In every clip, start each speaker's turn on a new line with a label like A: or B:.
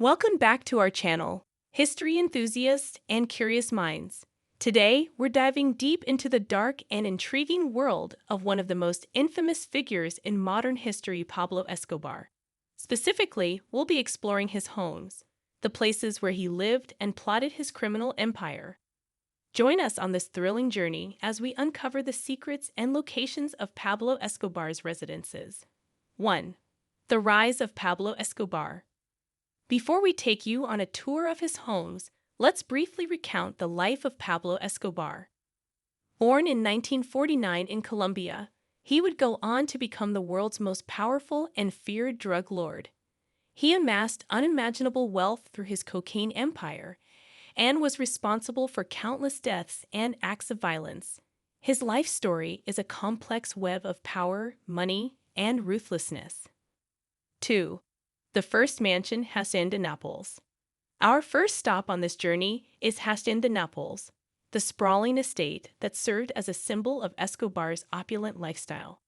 A: Welcome back to our channel, history enthusiasts and curious minds. Today, we're diving deep into the dark and intriguing world of one of the most infamous figures in modern history, Pablo Escobar. Specifically, we'll be exploring his homes, the places where he lived and plotted his criminal empire. Join us on this thrilling journey as we uncover the secrets and locations of Pablo Escobar's residences. 1. The rise of Pablo Escobar. Before we take you on a tour of his homes, let's briefly recount the life of Pablo Escobar. Born in 1949 in Colombia, he would go on to become the world's most powerful and feared drug lord. He amassed unimaginable wealth through his cocaine empire and was responsible for countless deaths and acts of violence. His life story is a complex web of power, money, and ruthlessness. 2. The first mansion, Hacienda Nápoles. Our first stop on this journey is Hacienda Nápoles, the sprawling estate that served as a symbol of Escobar's opulent lifestyle.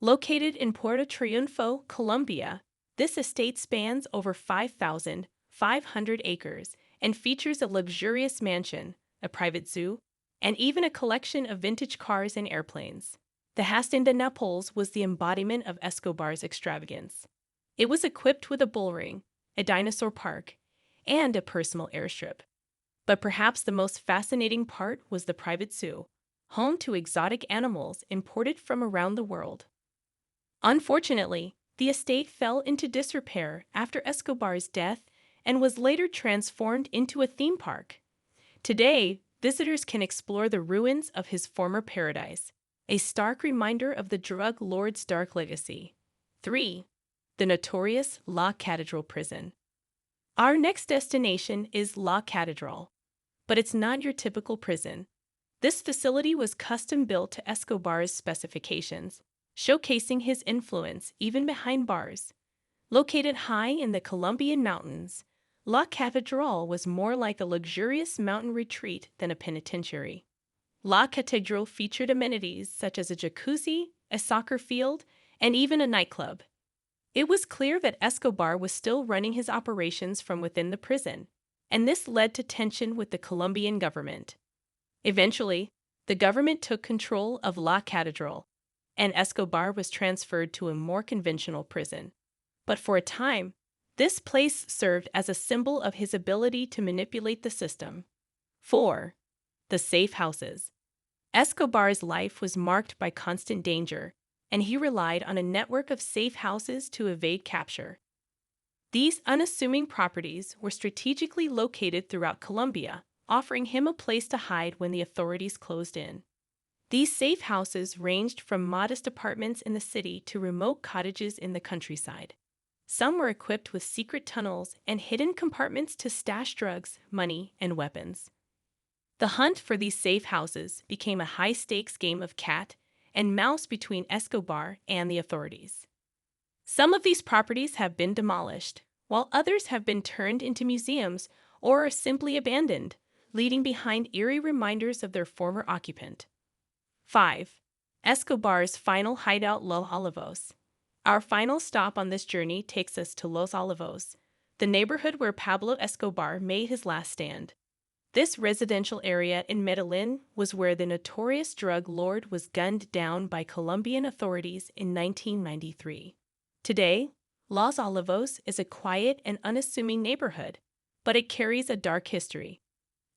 A: Located in Puerto Triunfo, Colombia, this estate spans over 5,500 acres and features a luxurious mansion, a private zoo, and even a collection of vintage cars and airplanes. The Hacienda Nápoles was the embodiment of Escobar's extravagance. It was equipped with a bullring, a dinosaur park, and a personal airstrip. But perhaps the most fascinating part was the private zoo, home to exotic animals imported from around the world. Unfortunately, the estate fell into disrepair after Escobar's death and was later transformed into a theme park. Today, visitors can explore the ruins of his former paradise, a stark reminder of the drug lord's dark legacy. 3. The notorious La Catedral prison. Our next destination is La Catedral, but it's not your typical prison. This facility was custom-built to Escobar's specifications, showcasing his influence even behind bars. Located high in the Colombian mountains, La Catedral was more like a luxurious mountain retreat than a penitentiary. La Catedral featured amenities such as a jacuzzi, a soccer field, and even a nightclub. It was clear that Escobar was still running his operations from within the prison, and this led to tension with the Colombian government. Eventually, the government took control of La Catedral, and Escobar was transferred to a more conventional prison. But for a time, this place served as a symbol of his ability to manipulate the system. 4. The safe houses. Escobar's life was marked by constant danger, and he relied on a network of safe houses to evade capture. These unassuming properties were strategically located throughout Colombia, offering him a place to hide when the authorities closed in. These safe houses ranged from modest apartments in the city to remote cottages in the countryside. Some were equipped with secret tunnels and hidden compartments to stash drugs, money, and weapons. The hunt for these safe houses became a high-stakes game of cat and mouse between Escobar and the authorities. Some of these properties have been demolished, while others have been turned into museums or are simply abandoned, leaving behind eerie reminders of their former occupant. 5. Escobar's final hideout, Los Olivos. Our final stop on this journey takes us to Los Olivos, the neighborhood where Pablo Escobar made his last stand. This residential area in Medellin was where the notorious drug lord was gunned down by Colombian authorities in 1993. Today, Los Olivos is a quiet and unassuming neighborhood, but it carries a dark history.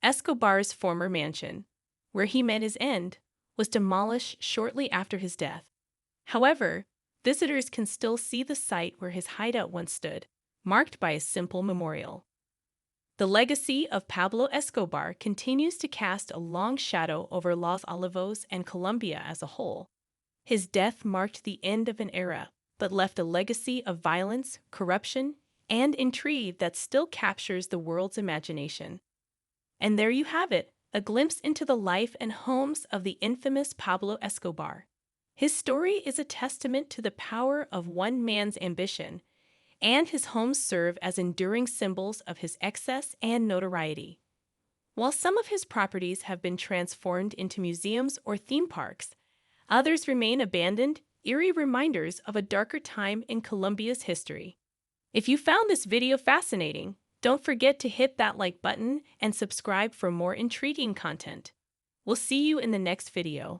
A: Escobar's former mansion, where he met his end, was demolished shortly after his death. However, visitors can still see the site where his hideout once stood, marked by a simple memorial. The legacy of Pablo Escobar continues to cast a long shadow over Los Olivos and Colombia as a whole. His death marked the end of an era, but left a legacy of violence, corruption, and intrigue that still captures the world's imagination. And there you have it, a glimpse into the life and homes of the infamous Pablo Escobar. His story is a testament to the power of one man's ambition, and his homes serve as enduring symbols of his excess and notoriety. While some of his properties have been transformed into museums or theme parks, others remain abandoned, eerie reminders of a darker time in Colombia's history. If you found this video fascinating, don't forget to hit that like button and subscribe for more intriguing content. We'll see you in the next video.